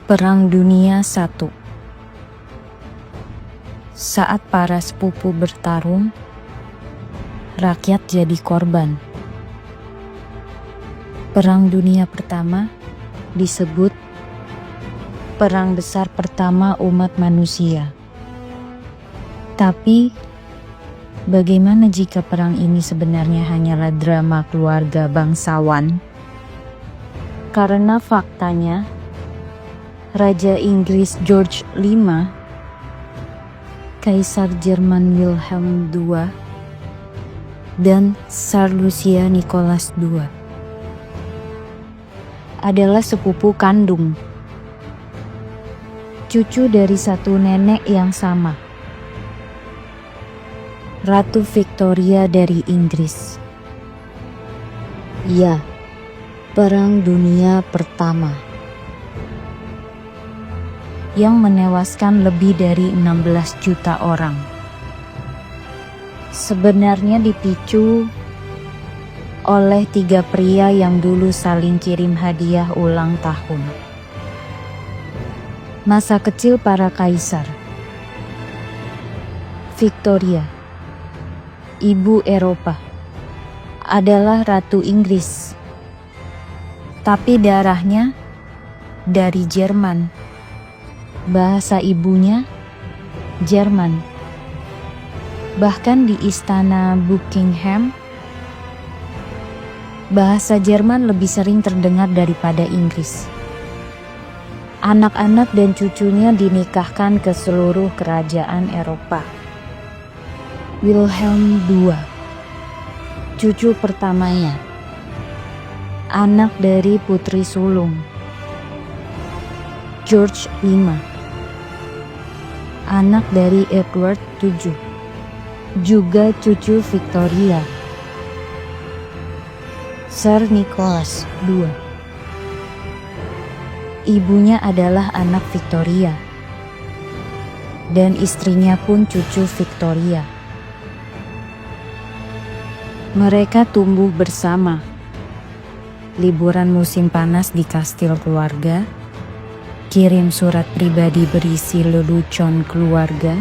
Perang Dunia I. Saat para sepupu bertarung, rakyat jadi korban. Perang Dunia Pertama disebut Perang Besar Pertama Umat Manusia. Tapi, bagaimana jika perang ini sebenarnya hanyalah drama keluarga bangsawan? Karena faktanya, Raja Inggris George V, Kaisar Jerman Wilhelm II, dan Tsar Rusia Nicholas II adalah sepupu kandung, cucu dari satu nenek yang sama, Ratu Victoria dari Inggris. Ya, Perang Dunia Pertama yang menewaskan lebih dari 16 juta orang. Sebenarnya dipicu oleh 3 pria yang dulu saling kirim hadiah ulang tahun. Masa kecil para kaisar. Victoria, ibu Eropa, adalah Ratu Inggris, tapi darahnya dari Jerman. Bahasa ibunya Jerman. Bahkan di istana Buckingham, bahasa Jerman lebih sering terdengar daripada Inggris. Anak-anak dan cucunya dinikahkan ke seluruh kerajaan Eropa. Wilhelm II, cucu pertamanya, anak dari putri sulung. George V, anak dari Edward VII, juga cucu Victoria. Sir Nicholas II, ibunya adalah anak Victoria, dan istrinya pun cucu Victoria. Mereka tumbuh bersama, liburan musim panas di kastil keluarga, kirim surat pribadi berisi lelucon keluarga,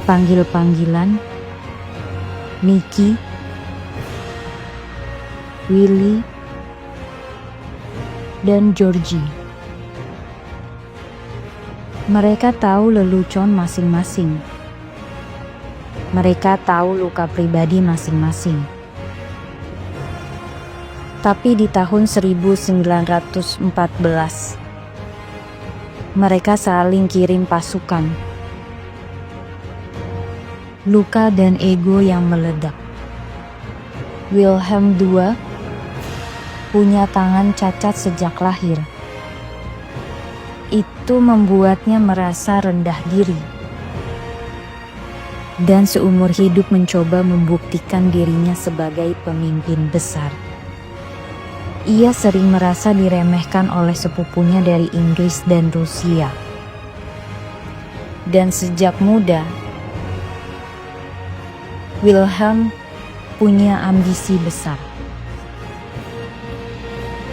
panggil-panggilan, Mickey, Willy, dan Georgie. Mereka tahu lelucon masing-masing. Mereka tahu luka pribadi masing-masing. Tapi di tahun 1914, mereka saling kirim pasukan. Luka dan ego yang meledak. Wilhelm II punya tangan cacat sejak lahir. Itu membuatnya merasa rendah diri. Dan seumur hidup mencoba membuktikan dirinya sebagai pemimpin besar. Ia sering merasa diremehkan oleh sepupunya dari Inggris dan Rusia. Dan sejak muda, Wilhelm punya ambisi besar.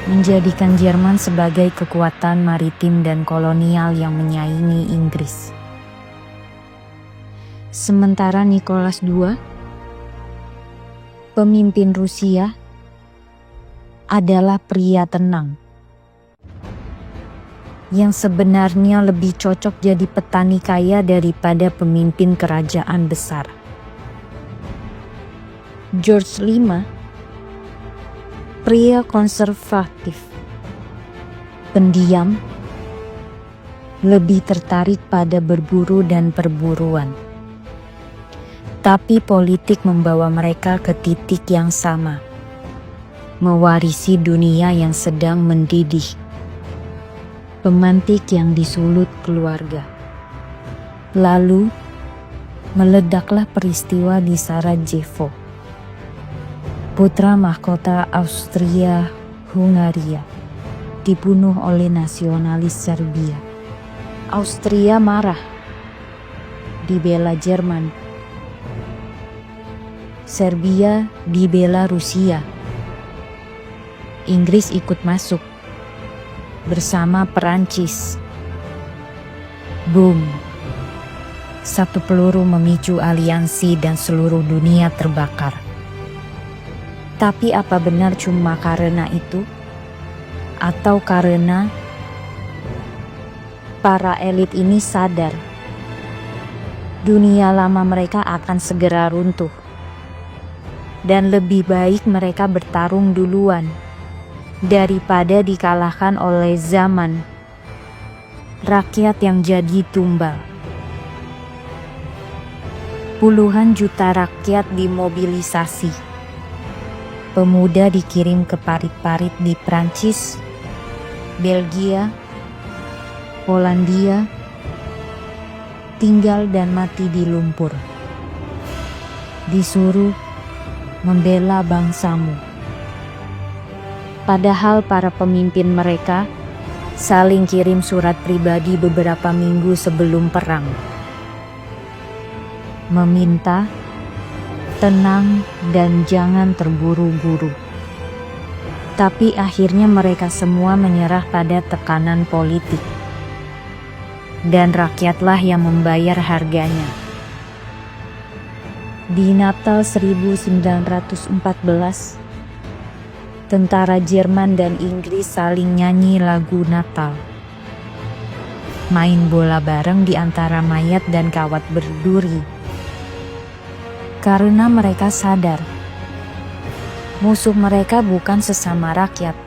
Menjadikan Jerman sebagai kekuatan maritim dan kolonial yang menyaingi Inggris. Sementara Nicholas II, pemimpin Rusia, adalah pria tenang, yang sebenarnya lebih cocok jadi petani kaya daripada pemimpin kerajaan besar. George V, pria konservatif, pendiam, lebih tertarik pada berburu dan perburuan. Tapi politik membawa mereka ke titik yang sama. Mewarisi dunia yang sedang mendidih, pemantik yang disulut keluarga. Lalu, meledaklah peristiwa di Sarajevo. Putra mahkota Austria-Hungaria dibunuh oleh nasionalis Serbia. Austria marah, dibela Jerman. Serbia dibela Rusia. Inggris ikut masuk. bersama Perancis. Boom! Satu peluru memicu aliansi dan seluruh dunia terbakar. Tapi apa benar cuma karena itu? Atau karena para elit ini sadar dunia lama mereka akan segera runtuh, dan lebih baik mereka bertarung duluan daripada dikalahkan oleh zaman rakyat yang jadi tumbal. Puluhan juta rakyat dimobilisasi. Pemuda dikirim ke parit-parit di Prancis, Belgia, Polandia, tinggal dan mati di lumpur. Disuruh membela bangsamu. Padahal para pemimpin mereka saling kirim surat pribadi beberapa minggu sebelum perang, meminta tenang dan jangan terburu-buru. Tapi akhirnya mereka semua menyerah pada tekanan politik, dan rakyatlah yang membayar harganya. Di Natal 1914, tentara Jerman dan Inggris saling nyanyi lagu Natal, main bola bareng di antara mayat dan kawat berduri. Karena mereka sadar, musuh mereka bukan sesama rakyat,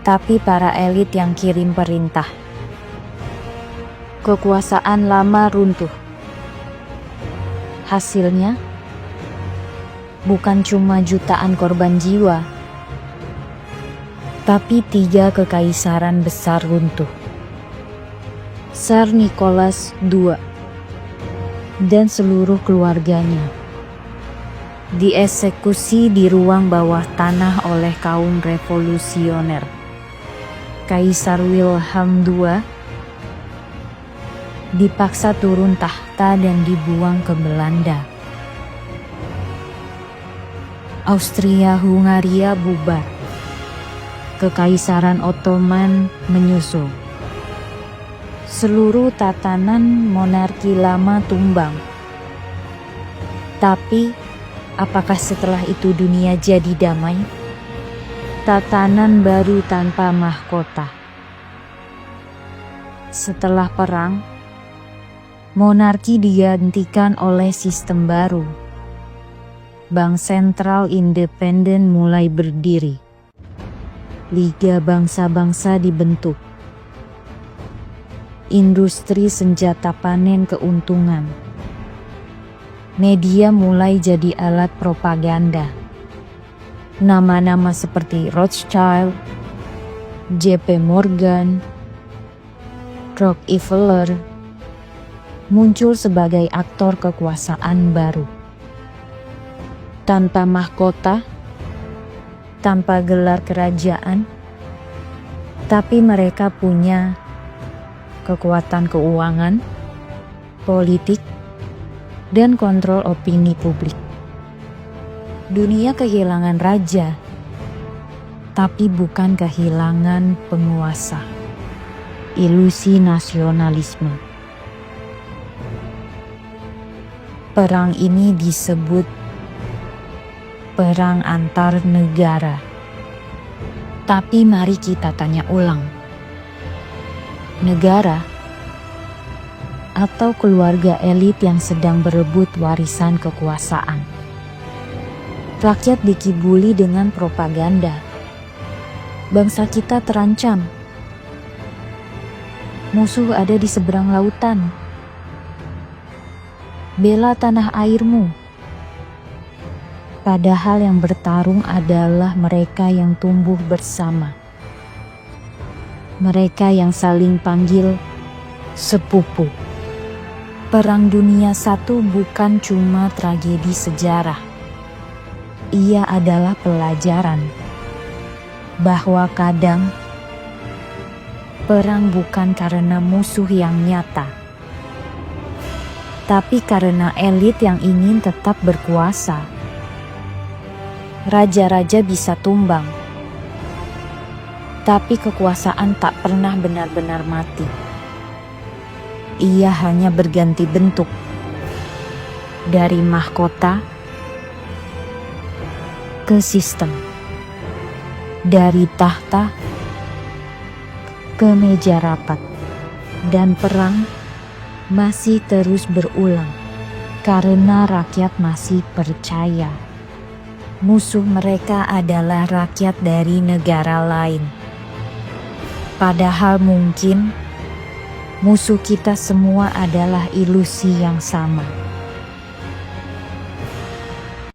tapi para elit yang kirim perintah. Kekuasaan lama runtuh. Hasilnya, bukan cuma jutaan korban jiwa, tapi 3 kekaisaran besar runtuh. Tsar Nicholas II dan seluruh keluarganya dieksekusi di ruang bawah tanah oleh kaum revolusioner. Kaisar Wilhelm II dipaksa turun tahta dan dibuang ke Belanda. Austria-Hungaria bubar. Kekaisaran Ottoman menyusul. Seluruh tatanan monarki lama tumbang. Tapi, apakah setelah itu dunia jadi damai? Tatanan baru tanpa mahkota. Setelah perang, monarki digantikan oleh sistem baru. Bank sentral independen mulai berdiri. Liga bangsa-bangsa dibentuk. Industri senjata panen keuntungan. Media mulai jadi alat propaganda. Nama-nama seperti Rothschild, JP Morgan, Rockefeller muncul sebagai aktor kekuasaan baru. Tanpa mahkota, tanpa gelar kerajaan, tapi mereka punya kekuatan keuangan, politik, dan kontrol opini publik. Dunia kehilangan raja, tapi bukan kehilangan penguasa. Ilusi nasionalisme. Perang ini disebut perang antar negara. Tapi mari kita tanya ulang. Negara atau keluarga elit yang sedang berebut warisan kekuasaan. Rakyat dikibuli dengan propaganda. Bangsa kita terancam. Musuh ada di seberang lautan. Bela tanah airmu. Padahal yang bertarung adalah mereka yang tumbuh bersama. Mereka yang saling panggil sepupu. Perang Dunia I bukan cuma tragedi sejarah. Ia adalah pelajaran bahwa kadang perang bukan karena musuh yang nyata, tapi karena elit yang ingin tetap berkuasa. Raja-raja bisa tumbang, Tapi kekuasaan tak pernah benar-benar mati. Ia hanya berganti bentuk. Dari mahkota ke sistem. Dari tahta ke meja rapat. Dan perang masih terus berulang. Karena rakyat masih percaya. Musuh mereka adalah rakyat dari negara lain. Padahal mungkin musuh kita semua adalah ilusi yang sama.